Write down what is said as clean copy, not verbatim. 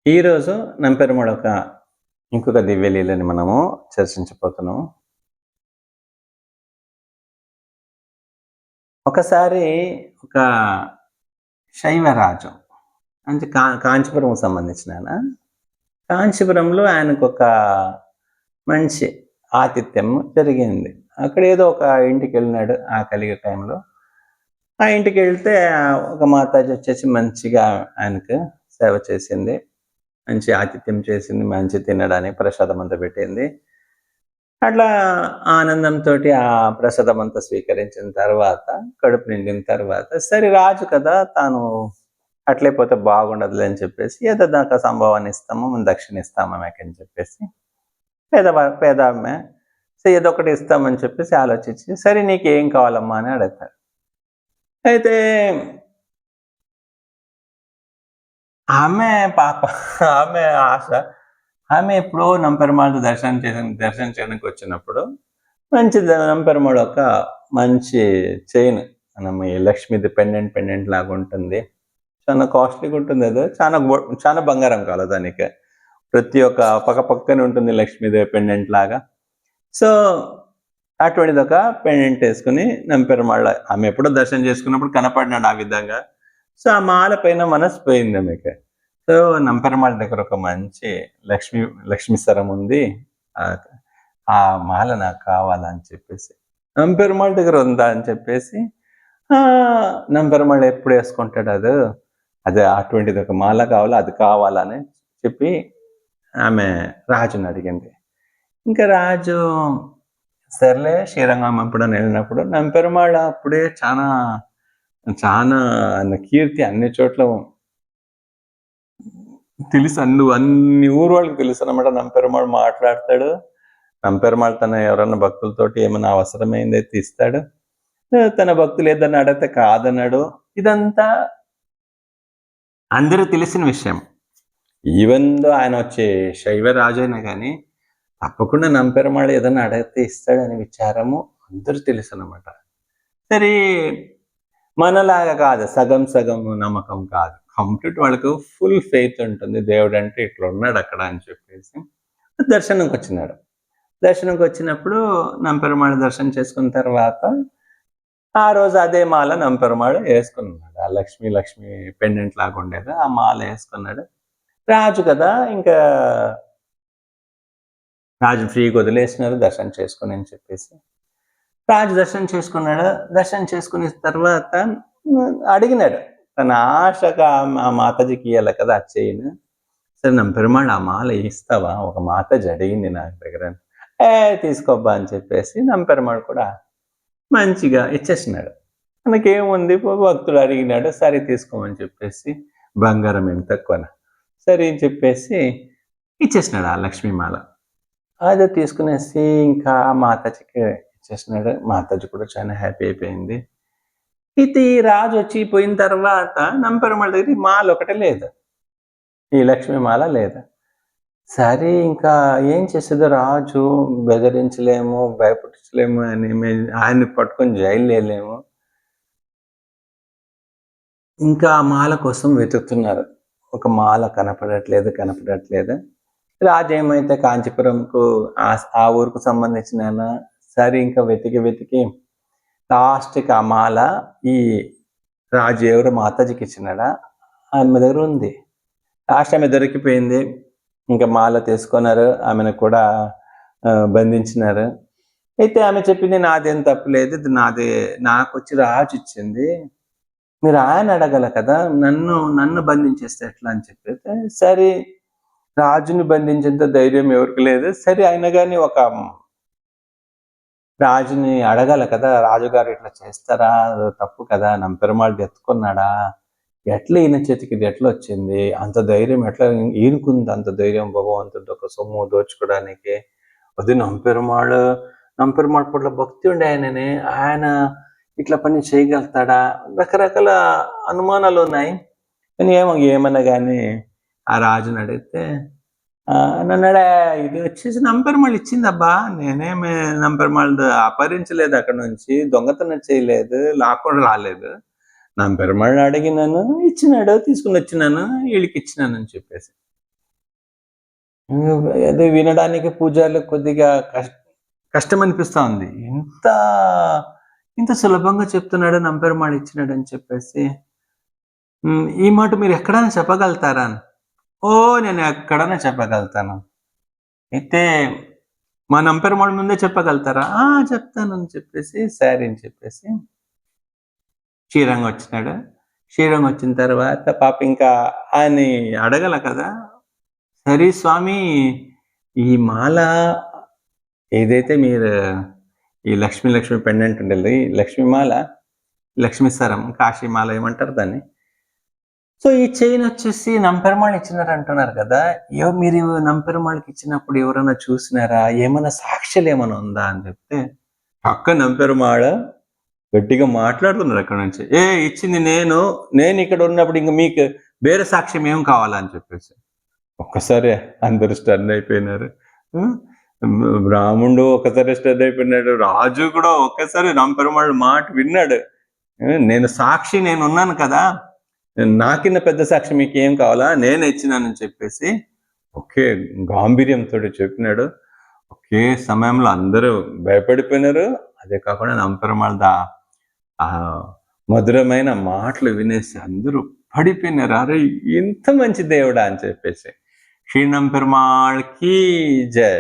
ఈరోజు నంపెరుమడ ఇంకొక దివ్యలీలని మనము చర్చించబోతున్నాము. ఒకసారి ఒక శైవరాజు అంటే కాంచీపురం సంబంధించిన ఆయన. కాంచీపురంలో ఆయనకొక మంచి ఆతిథ్యం జరిగింది. అక్కడ ఏదో ఒక ఇంటికి వెళ్ళినాడు ఆ కలిగే టైంలో. ఆ ఇంటికి వెళ్తే ఒక మాతాజీ వచ్చేసి మంచిగా ఆయనకు సేవ చేసింది, మంచి ఆతిథ్యం చేసింది, మంచి తినడానికి ప్రసాదం అంతా పెట్టింది. అట్లా ఆనందంతో ఆ ప్రసాదం అంతా స్వీకరించిన తర్వాత, కడుపు నిండిన తర్వాత, సరే రాజు కదా, తాను అట్లే పోతే బాగుండదులే అని చెప్పేసి ఏదో దాకా సంభావన ఇస్తాము, మనం దక్షిణ ఇస్తాము ఆమెకని చెప్పేసి పేద ఆమె. సో ఏదో ఒకటి ఇస్తామని చెప్పేసి ఆలోచించి, సరే నీకు ఏం కావాలమ్మా అని అడుగుతారు. అయితే ఆమె పాప, ఆమె ఆశ, ఆమె ఎప్పుడో నంపెరుమాళ్ దర్శనం చేయడానికి వచ్చినప్పుడు మంచి నంపెరుమాళ్ ఒక మంచి చైన్, మనం ఈ లక్ష్మీది పెండెంట్ లాగా ఉంటుంది, చాలా కాస్ట్లీగా ఉంటుంది. అది చాలా బంగారం కావాలి దానికి, ప్రతి ఒక్క పక్కనే ఉంటుంది లక్ష్మీదేవి పెండెంట్ లాగా. సో అటువంటిది ఒక పెండెంట్ వేసుకుని నంపెరుమాళ్ ఆమె ఎప్పుడో దర్శనం చేసుకున్నప్పుడు కనపడినాడు ఆ విధంగా. సో ఆ మాల పైన మనసు పోయింది ఆమెకి. సో నంపెరుమాళ్ దగ్గర ఒక మంచి లక్ష్మీ సరం ఉంది, ఆ మాల నాకు కావాలని చెప్పేసి, నంపెరుమాళ్ దగ్గర ఉందా అని చెప్పేసి, నంపెరుమాళ్ ఎప్పుడు వేసుకుంటాడు అది అటువంటిది ఒక మాల కావాలి, అది కావాలని చెప్పి ఆమె రాజుని అడిగింది. ఇంకా రాజు సర్లే శ్రీరంగం ఎప్పుడని వెళ్ళినప్పుడు నంపెరుమాళ్ అప్పుడే చాలా కీర్తి అన్ని చోట్ల తెలుసు, అన్ని ఊరు వాళ్ళకి తెలుసు అనమాట. నంపెరుమాళ్ మాట్లాడతాడు, నంపెరుమాళ్ తన ఎవరన్నా భక్తులతోటి ఏమైనా అవసరమైందైతే ఇస్తాడు, తన భక్తులు ఏదన్నా అడిగితే కాదన్నాడు. ఇదంతా అందరూ తెలిసిన విషయం. ఈవెన్ దో ఆయన వచ్చే శైవరాజు అయినా కానీ తప్పకుండా నంపెరుమాళ్ ఏదన్నా అడిగితే ఇస్తాడనే విచారము అందరూ తెలుసు అనమాట. సరే మనలాగా కాదు, సగం నమ్మకం కాదు, కంప్లీట్ వాళ్ళకు ఫుల్ ఫెయిత్ ఉంటుంది, దేవుడు అంటే ఇట్లా ఉన్నాడు అక్కడ అని చెప్పేసి దర్శనంకి వచ్చినాడు. దర్శనంకి వచ్చినప్పుడు నంపెరుమాళ్ దర్శనం చేసుకున్న తర్వాత ఆ రోజు అదే మాల నంపెరుమాళ్ వేసుకున్నాడు. ఆ లక్ష్మీ పెండెంట్ లాగా ఉండేది ఆ మాల వేసుకున్నాడు. రాజు కదా, ఇంకా రాజు ఫ్రీగా వదిలేసినారు దర్శనం చేసుకుని అని చెప్పేసి. రాజు దర్శనం చేసుకున్నాడు. దర్శనం చేసుకున్న తర్వాత అడిగినాడు, తన ఆశగా ఆ మాతాజీకి ఇయ్యాలి కదా ఆ చైన్. సరే నంపెరుమాళ్ ఆ మాల ఇస్తావా, ఒక మాతాజీ అడిగింది నా దగ్గర, తీసుకోబ్బా అని చెప్పేసి నంపెరుమాళ్ కూడా మంచిగా ఇచ్చేసినాడు. మనకేముంది, భక్తుడు అడిగినాడు, సరే తీసుకోమని చెప్పేసి, బంగారం ఏం తక్కువన, సరే అని చెప్పేసి ఇచ్చేసినాడు ఆ లక్ష్మీమాల. అదే తీసుకునేసి ఇంకా మాతాజీకి ఇచ్చేసినాడు. మాతాజీ కూడా చాలా హ్యాపీ అయిపోయింది. ఇది రాజు వచ్చి పోయిన తర్వాత నంపెరుమాళ్ దగ్గర మాల ఒకటే లేదు, ఈ లక్ష్మీమాల లేదు. సరే ఇంకా ఏం చేసేదో రాజు, బెదిరించలేము, భయపుట్టించలేము, అని ఆయన్ని పట్టుకొని జైలు వేయలేము. ఇంకా ఆ మాల కోసం వెతుకుతున్నారు, ఒక మాల కనపడట్లేదు. రాజు ఏమైతే కాంచీపురంకు ఆ ఊరుకు సంబంధించిన సరే ఇంకా వెతికి లాస్ట్కి ఆ మాల ఈ రాజు ఎవరు మాతాజీకి ఇచ్చినాడా ఆమె దగ్గర ఉంది. లాస్ట్ ఆమె దొరికిపోయింది. ఇంకా మాల తీసుకున్నారు, ఆమెను కూడా బంధించినారు. అయితే ఆమె చెప్పింది నాదేం తప్పులేదు, ఇది నాకు వచ్చి రాజు ఇచ్చింది, మీరు ఆయన అడగల కదా, నన్ను బంధించేస్తే ఎట్లా అని చెప్పితే, సరే రాజుని బంధించేంత ధైర్యం ఎవరికి లేదు, సరే అయినా కానీ ఒక రాజుని అడగాల కదా, రాజుగారు ఇట్లా చేస్తారా, తప్పు కదా, నంపెరుమాళ్ ఎత్తుకున్నాడా, ఎట్లా ఈయన చేతికి ఇది ఎట్లా వచ్చింది, అంత ధైర్యం ఎట్లా ఈయనకుంది, అంత ధైర్యం భగవంతుడు ఒక సొమ్ము దోచుకోవడానికి, అది నంపెరుమాళ్ పట్ల భక్తి ఉండే ఆయన ఇట్లా పని చేయగలుగుతాడా, రకరకాల అనుమానాలు ఉన్నాయి. కానీ ఏమన్నా కానీ ఆ రాజుని అడిగితే నన్నడా ఇది వచ్చేసి నంపెరుమాళ్ ఇచ్చిందబ్బా, నేనేమి నంపెరుమాళ్ అపహరించలేదు, అక్కడ నుంచి దొంగతనం చేయలేదు, లాక్కుండా రాలేదు, నంపెరుమాళ్ అడిగినాను, ఇచ్చినాడు, తీసుకుని వచ్చినాను, వీళ్ళకి ఇచ్చినాను అని చెప్పేసి. అది వినడానికి పూజారులకు కొద్దిగా కష్టం అనిపిస్తా ఉంది. ఇంత సులభంగా చెప్తున్నాడు, నంపెరుమాళ్ ఇచ్చినాడని చెప్పేసి. ఈ మాట మీరు ఎక్కడైనా చెప్పగలుగుతారా అని. నేను ఎక్కడైనా చెప్పగలుగుతాను. అయితే మా నంపెరుమాళ్ ముందే చెప్పగలుగుతారా? చెప్తానని చెప్పేసి సరే అని చెప్పేసి శ్రీరంగం వచ్చినాడు. శ్రీరంగం వచ్చిన తర్వాత పాపం ఇంకా ఆయన్ని అడగల కదా! సరే స్వామి, ఈ మాల ఏదైతే మీరు ఈ లక్ష్మి పెండెంట్ ఉండేది, లక్ష్మీ మాల, లక్ష్మీ సరం, కాశీ మాల ఏమంటారు దాన్ని. సో ఈ చైన్ వచ్చేసి నంపెరుమాళ్ ఇచ్చినారు అంటున్నారు కదా! మీరు నంపెరుమాళ్ళకి ఇచ్చినప్పుడు ఎవరైనా చూసినారా? ఏమైనా సాక్ష్యాలు ఏమైనా ఉందా అని చెప్తే, పక్క నంపెరుమాళ్ గట్టిగా మాట్లాడుతున్నారు అక్కడ నుంచి. ఇచ్చింది నేను ఇక్కడ ఉన్నప్పుడు ఇంక మీకు వేరే సాక్ష్యం ఏం కావాలని చెప్పేసి. ఒక్కసారి అందరు స్టన్ అయిపోయినారు. బ్రాహ్మణుడు ఒక్కసారి స్టన్ అయిపోయినాడు. రాజు కూడా ఒక్కసారి నంపెరుమాళ్ మాట విన్నాడు. నేను ఉన్నాను కదా, నాకిన్న పెద్ద సాక్షి మీకు ఏం కావాలా, నేను ఇచ్చినానని చెప్పేసి ఒకే గాంభీర్యంతో చెప్పినాడు. ఒకే సమయంలో అందరూ భయపడిపోయినారు. అదే కాకుండా నంపెరుమాళ్ ఆ మధురమైన మాటలు వినేసి అందరూ పడిపోయినారు. అరే ఇంత మంచి దేవుడా అని చెప్పేసి. శ్రీ నంపెరుమాళ్ కీ జై.